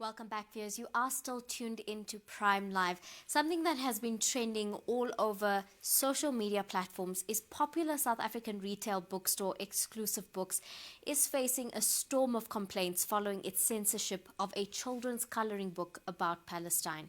Welcome back, viewers. You are still tuned into Prime Live. Something that has been trending all over social media platforms is popular South African retail bookstore Exclusive Books is facing a storm of complaints following its censorship of a children's coloring book about Palestine.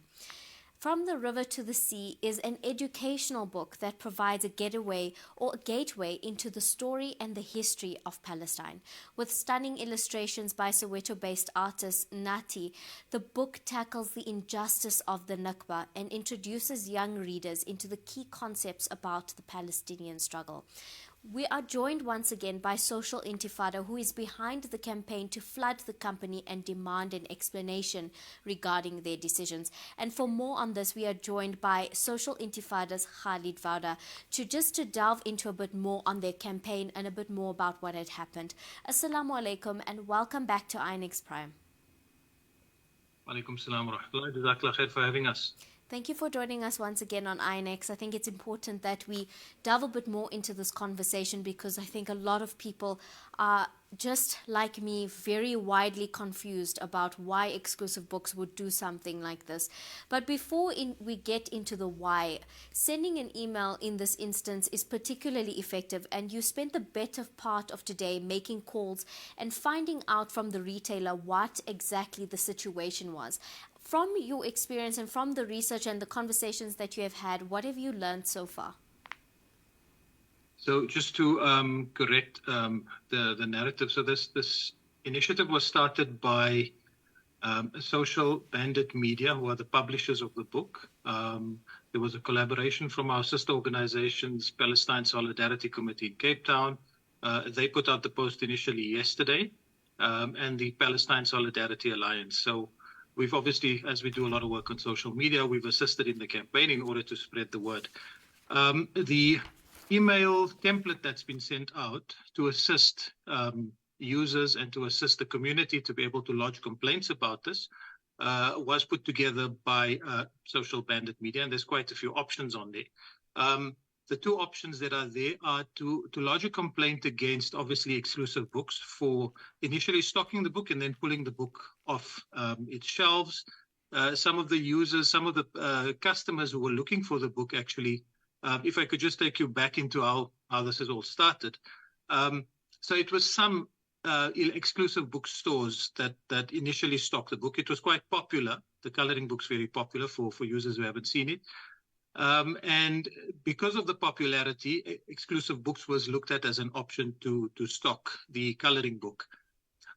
From the River to the Sea is an educational book that provides a getaway or a gateway into the story and the history of Palestine. With stunning illustrations by Soweto-based artist Nati, the book tackles the injustice of the Nakba and introduces young readers into the key concepts about the Palestinian struggle. We are joined once again by Social Intifada, who is behind the campaign to flood the company and demand an explanation regarding their decisions. And for more on this, we are joined by Social Intifada's Khalid Vauda to delve into a bit more on their campaign and a bit more about what had happened. Assalamu alaikum and welcome back to INX Prime. Alaikum salam wa rahmatullah. Jazakallah khair for having us. Thank you for joining us once again on INX. I think it's important that we delve a bit more into this conversation because I think a lot of people are, just like me, very widely confused about why Exclusive Books would do something like this. But before we get into the why, sending an email in this instance is particularly effective, and you spent the better part of today making calls and finding out from the retailer what exactly the situation was. From your experience and from the research and the conversations that you have had, what have you learned so far? So just to correct the narrative, so this initiative was started by Social Bandit Media, who are the publishers of the book. There was a collaboration from our sister organizations, Palestine Solidarity Committee in Cape Town. They put out the post initially yesterday, and the Palestine Solidarity Alliance. So we've obviously, as we do a lot of work on social media, we've assisted in the campaign in order to spread the word. The email template that's been sent out to assist users and to assist the community to be able to lodge complaints about this was put together by Social Bandit Media, and there's quite a few options on there. The two options that are there are to lodge a complaint against, obviously, Exclusive Books for initially stocking the book and then pulling the book off its shelves. Some of the users, some of the customers who were looking for the book actually, if I could just take you back into how this has all started. So it was some Exclusive bookstores that initially stocked the book. It was quite popular. The coloring book's very popular for users who haven't seen it. And because of the popularity, Exclusive Books was looked at as an option to stock the coloring book.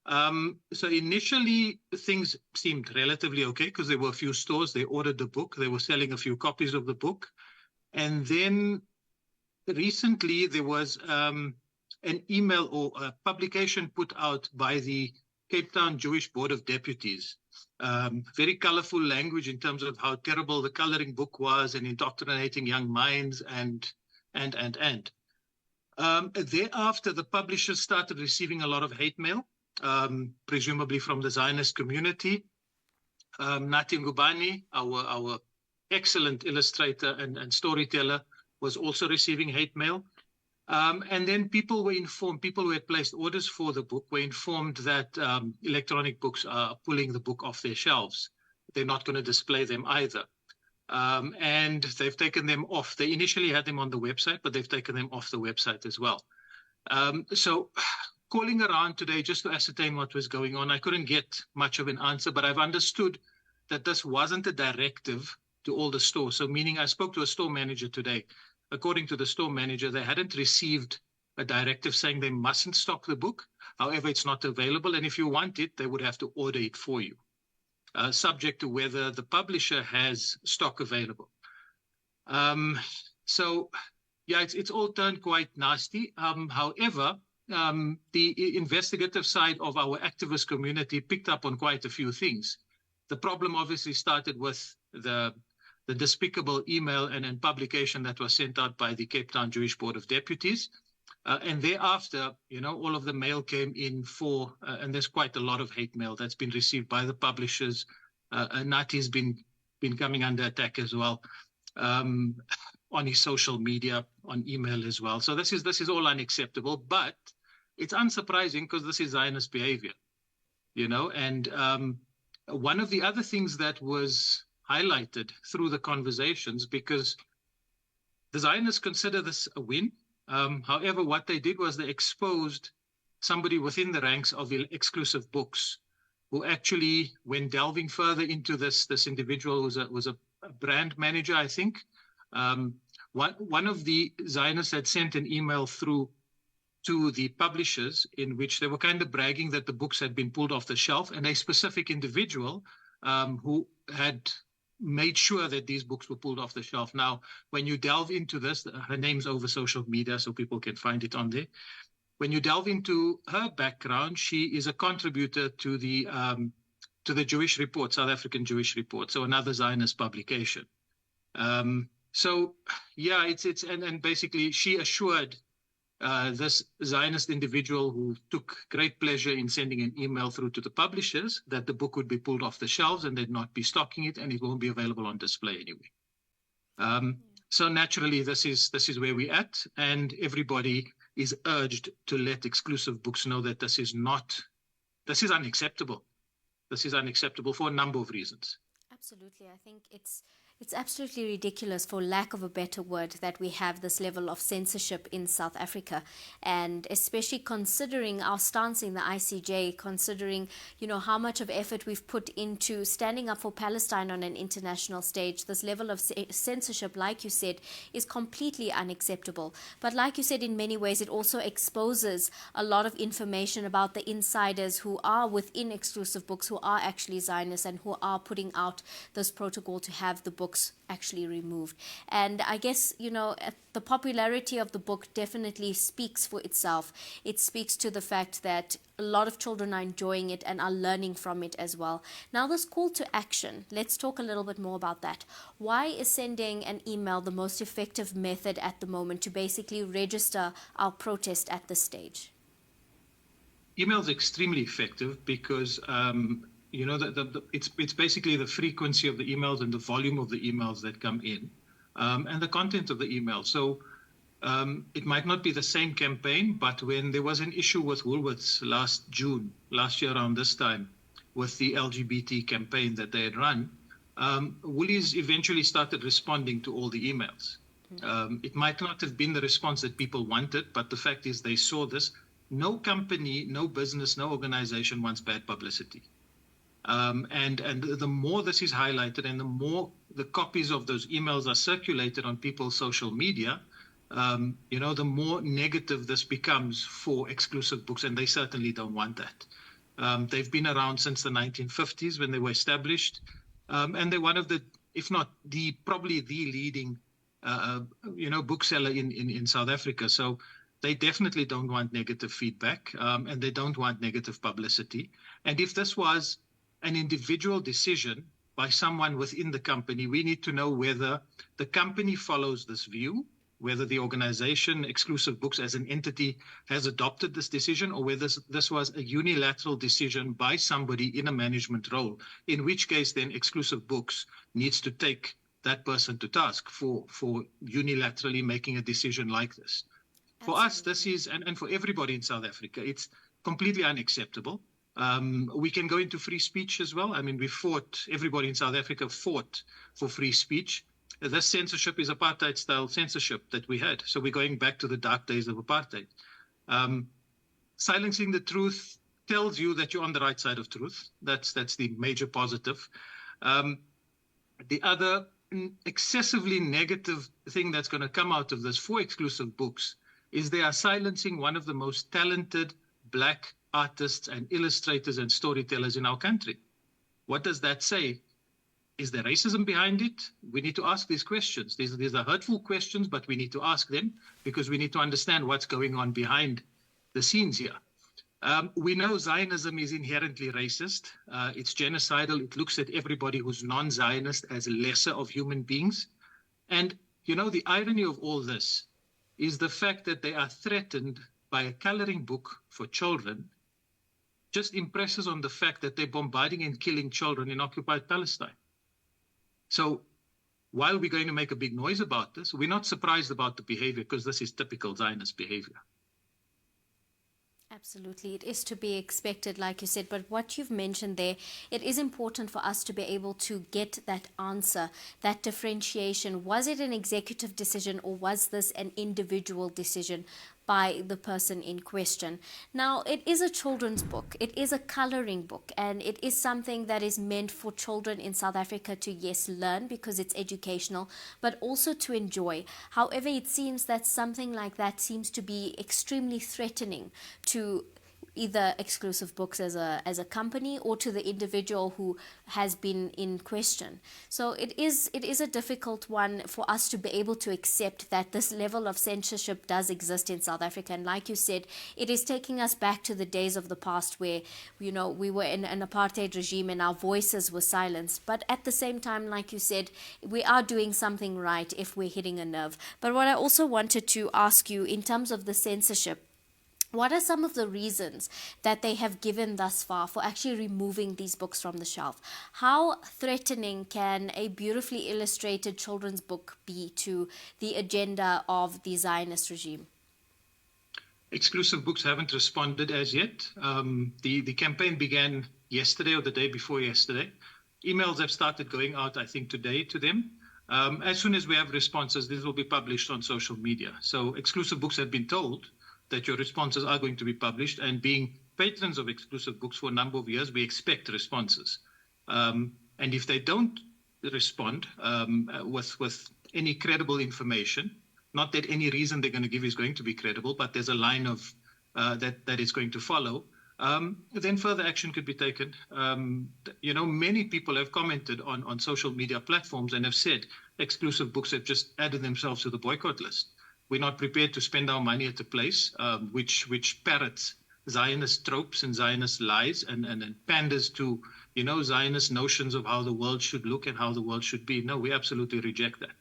So initially, things seemed relatively okay because there were a few stores. They ordered the book. They were selling a few copies of the book. And then recently, there was an email or a publication put out by the Cape Town Jewish Board of Deputies. Very colorful language in terms of how terrible the coloring book was and indoctrinating young minds and. Thereafter, the publishers started receiving a lot of hate mail, presumably from the Zionist community. Nati Ngubani, our excellent illustrator and storyteller, was also receiving hate mail. And then people were informed, people who had placed orders for the book were informed that electronic books are pulling the book off their shelves. They're not going to display them either. And they've taken them off. They initially had them on the website, but they've taken them off the website as well. So calling around today just to ascertain what was going on, I couldn't get much of an answer, but I've understood that this wasn't a directive to all the stores. So meaning I spoke to a store manager today. According to the store manager, they hadn't received a directive saying they mustn't stock the book. However, it's not available. And if you want it, they would have to order it for you, subject to whether the publisher has stock available. So, yeah, it's all turned quite nasty. However, the investigative side of our activist community picked up on quite a few things. The problem obviously started with the despicable email and publication that was sent out by the Cape Town Jewish Board of Deputies. And thereafter, all of the mail came in for, and there's quite a lot of hate mail that's been received by the publishers. Nati's been coming under attack as well on his social media, on email as well. So this is all unacceptable, but it's unsurprising because this is Zionist behavior, and one of the other things that was highlighted through the conversations, because the Zionists consider this a win. However, what they did was they exposed somebody within the ranks of exclusive books who actually, when delving further into this individual was a brand manager, I think. One of the Zionists had sent an email through to the publishers in which they were kind of bragging that the books had been pulled off the shelf, and a specific individual who had made sure that these books were pulled off the shelf. Now, when you delve into this, her name's over social media, so people can find it on there. When you delve into her background, she is a contributor to the Jewish Report, South African Jewish Report, so another Zionist publication. So yeah, and basically she assured this Zionist individual, who took great pleasure in sending an email through to the publishers, that the book would be pulled off the shelves and they'd not be stocking it, and it won't be available on display anyway. So naturally, this is where we're at, and everybody is urged to let exclusive books know that this is unacceptable. This is unacceptable for a number of reasons. Absolutely. I think it's absolutely ridiculous, for lack of a better word, that we have this level of censorship in South Africa, and especially considering our stance in the ICJ, considering, how much of effort we've put into standing up for Palestine on an international stage. This level of censorship, like you said, is completely unacceptable. But like you said, in many ways, it also exposes a lot of information about the insiders who are within exclusive books, who are actually Zionists, and who are putting out this protocol to have the books actually removed. And I guess, the popularity of the book definitely speaks for itself. It speaks to the fact that a lot of children are enjoying it and are learning from it as well. Now, this call to action, let's talk a little bit more about that. Why is sending an email the most effective method at the moment to basically register our protest at this stage? Email is extremely effective because it's basically the frequency of the emails and the volume of the emails that come in, and the content of the email. So it might not be the same campaign, but when there was an issue with Woolworths last year around this time, with the LGBT campaign that they had run, Woolies eventually started responding to all the emails. It might not have been the response that people wanted, but the fact is they saw this. No company, no business, no organization wants bad publicity. And the more this is highlighted, and the more the copies of those emails are circulated on people's social media, the more negative this becomes for exclusive books, and they certainly don't want that. They've been around since the 1950s when they were established, and they're one of the, if not probably the leading, bookseller in South Africa. So they definitely don't want negative feedback, and they don't want negative publicity. And if this was an individual decision by someone within the company, we need to know whether the company follows this view, whether the organization, Exclusive Books as an entity, has adopted this decision, or whether this was a unilateral decision by somebody in a management role, in which case then Exclusive Books needs to take that person to task for unilaterally making a decision like this. For us, this is, and for everybody in South Africa, it's completely unacceptable. We can go into free speech as well. I mean, everybody in South Africa fought for free speech. This censorship is apartheid-style censorship that we had. So we're going back to the dark days of apartheid. Silencing the truth tells you that you're on the right side of truth. That's the major positive. The other excessively negative thing that's going to come out of this for Exclusive Books is they are silencing one of the most talented Black artists and illustrators and storytellers in our country. What does that say? Is there racism behind it? We need to ask these questions. These are hurtful questions, but we need to ask them because we need to understand what's going on behind the scenes here. We know Zionism is inherently racist. It's genocidal. It looks at everybody who's non-Zionist as lesser of human beings. And, the irony of all this is the fact that they are threatened by a coloring book for children just impresses on the fact that they're bombarding and killing children in occupied Palestine. So while we're going to make a big noise about this, we're not surprised about the behavior because this is typical Zionist behavior. Absolutely. It is to be expected, like you said. But what you've mentioned there, it is important for us to be able to get that answer, that differentiation. Was it an executive decision or was this an individual decision by the person in question? Now, it is a children's book. It is a coloring book, and it is something that is meant for children in South Africa to, yes, learn because it's educational, but also to enjoy. However, it seems that something like that seems to be extremely threatening to either exclusive books as a company or to the individual who has been in question. So it is a difficult one for us to be able to accept that this level of censorship does exist in South Africa. And like you said, it is taking us back to the days of the past where, you know, we were in an apartheid regime and our voices were silenced. But at the same time, like you said, we are doing something right if we're hitting a nerve. But what I also wanted to ask you in terms of the censorship, what are some of the reasons that they have given thus far for actually removing these books from the shelf? How threatening can a beautifully illustrated children's book be to the agenda of the Zionist regime? Exclusive books haven't responded as yet. The campaign began yesterday or the day before yesterday. Emails have started going out, I think, today to them. As soon as we have responses, this will be published on social media. So exclusive books have been told that your responses are going to be published, and being patrons of exclusive books for a number of years, we expect responses. And if they don't respond with any credible information, not that any reason they're going to give is going to be credible, but there's a line of that is going to follow, then further action could be taken. You know, many people have commented on social media platforms and have said exclusive books have just added themselves to the boycott list. We're not prepared to spend our money at a place which parrots Zionist tropes and Zionist lies and panders to, you know, Zionist notions of how the world should look and how the world should be. No, we absolutely reject that.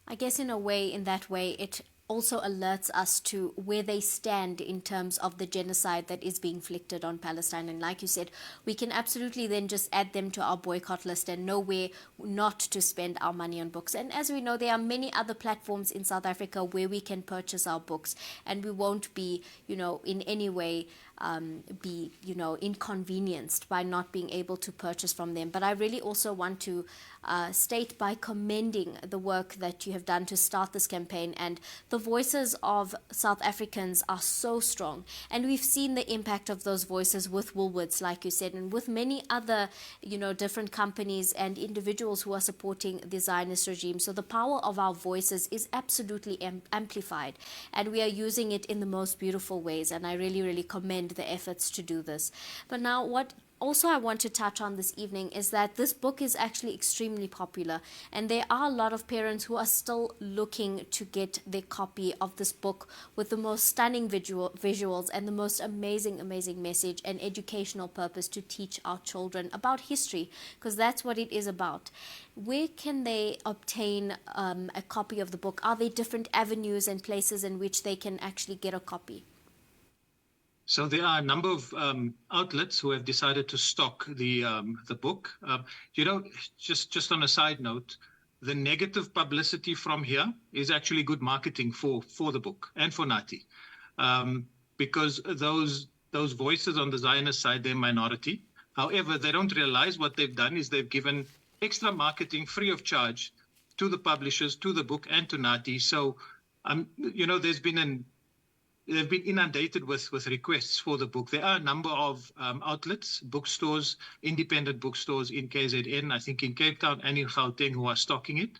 I guess in that way, it also alerts us to where they stand in terms of the genocide that is being inflicted on Palestine. And like you said, we can absolutely then just add them to our boycott list and know where not to spend our money on books. And as we know, there are many other platforms in South Africa where we can purchase our books, and we won't be, you know, in any way inconvenienced by not being able to purchase from them. But I really also want to state by commending the work that you have done to start this campaign, and the voices of South Africans are so strong, and we've seen the impact of those voices with Woolworths, like you said, and with many other, you know, different companies and individuals who are supporting the Zionist regime. So the power of our voices is absolutely amplified, and we are using it in the most beautiful ways, and I really, really commend the efforts to do this. But now what also I want to touch on this evening is that this book is actually extremely popular, and there are a lot of parents who are still looking to get their copy of this book with the most stunning visuals and the most amazing message and educational purpose to teach our children about history, because that's what it is about. Where can they obtain a copy of the book? Are there different avenues and places in which they can actually get a copy? So there are a number of outlets who have decided to stock the book. You know, just on a side note, the negative publicity from here is actually good marketing for the book and for Nati, because those voices on the Zionist side, they're minority. However, they don't realize what they've done is they've given extra marketing free of charge to the publishers, to the book, and to Nati. So, you know, they've been inundated with requests for the book. There are a number of outlets, bookstores, independent bookstores in KZN, I think in Cape Town and in Gauteng, who are stocking it.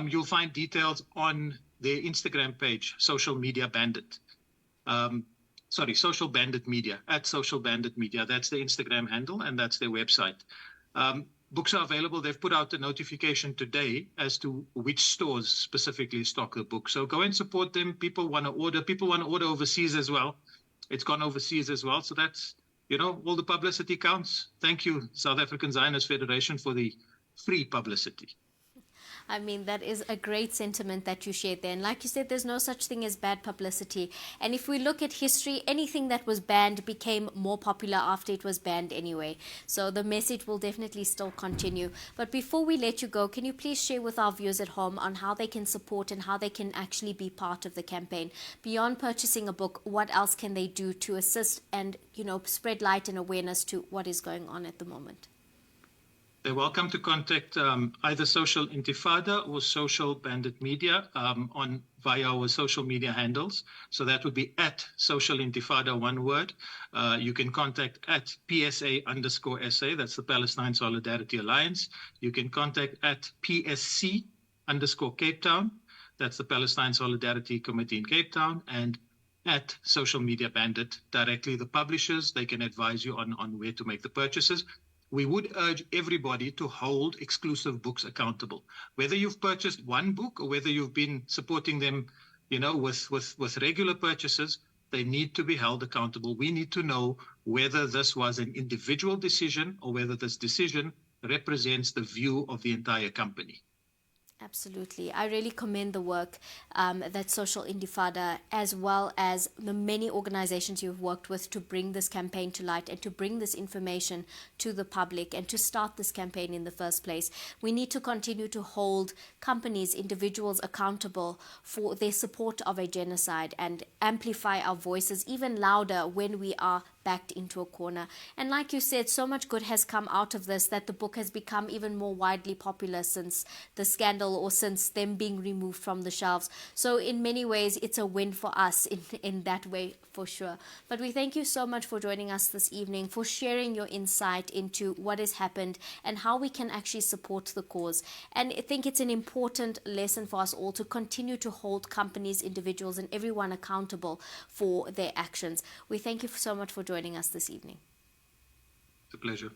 You'll find details on their Instagram page, Social Media Bandit. Social Bandit Media, at Social Bandit Media. That's their Instagram handle, and that's their website. Books are available. They've put out a notification today as to which stores specifically stock the book. So go and support them. People want to order. People want to order overseas as well. It's gone overseas as well. So that's, you know, all the publicity counts. Thank you, South African Zionist Federation, for the free publicity. I mean, that is a great sentiment that you shared there. And like you said, there's no such thing as bad publicity. And if we look at history, anything that was banned became more popular after it was banned anyway. So the message will definitely still continue. But before we let you go, can you please share with our viewers at home on how they can support and how they can actually be part of the campaign? Beyond purchasing a book, what else can they do to assist and, spread light and awareness to what is going on at the moment? They're welcome to contact either Social Intifada or Social Bandit Media via our social media handles. So that would be at Social Intifada, one word. You can contact at PSA_SA, that's the Palestine Solidarity Alliance. You can contact at PSC_Cape Town, that's the Palestine Solidarity Committee in Cape Town, and at Social Media Bandit, directly the publishers. They can advise you on where to make the purchases. We would urge everybody to hold exclusive books accountable. Whether you've purchased one book or whether you've been supporting them, with regular purchases, they need to be held accountable. We need to know whether this was an individual decision or whether this decision represents the view of the entire company. Absolutely. I really commend the work that Social Intifada, as well as the many organizations you've worked with to bring this campaign to light and to bring this information to the public and to start this campaign in the first place. We need to continue to hold companies, individuals accountable for their support of a genocide and amplify our voices even louder when we are backed into a corner. And like you said, so much good has come out of this that the book has become even more widely popular since the scandal or since them being removed from the shelves. So in many ways, it's a win for us in that way, for sure. But we thank you so much for joining us this evening, for sharing your insight into what has happened and how we can actually support the cause. And I think it's an important lesson for us all to continue to hold companies, individuals, and everyone accountable for their actions. We thank you so much for joining us this evening. It's a pleasure.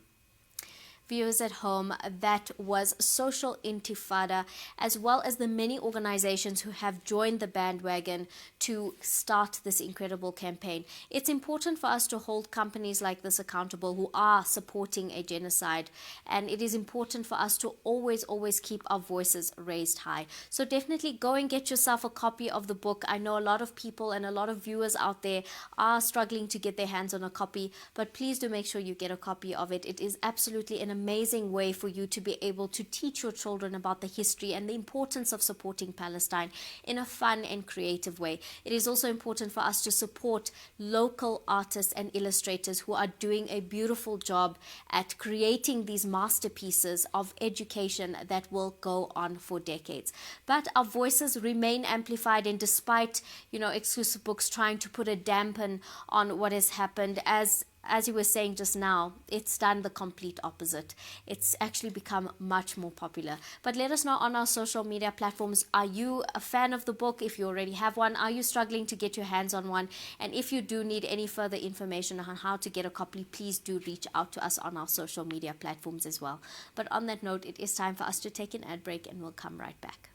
Viewers at home, that was Social Intifada, as well as the many organizations who have joined the bandwagon to start this incredible campaign. It's important for us to hold companies like this accountable who are supporting a genocide, and it is important for us to always keep our voices raised high. So definitely go and get yourself a copy of the book. I know a lot of people and a lot of viewers out there are struggling to get their hands on a copy, but please do make sure you get a copy of it. It is absolutely an amazing way for you to be able to teach your children about the history and the importance of supporting Palestine in a fun and creative way. It is also important for us to support local artists and illustrators who are doing a beautiful job at creating these masterpieces of education that will go on for decades. But our voices remain amplified, and despite, exclusive books trying to put a dampen on what has happened, as you were saying just now, it's done the complete opposite. It's actually become much more popular. But let us know on our social media platforms, are you a fan of the book? If you already have one, are you struggling to get your hands on one? And if you do need any further information on how to get a copy, please do reach out to us on our social media platforms as well. But on that note, it is time for us to take an ad break, and we'll come right back.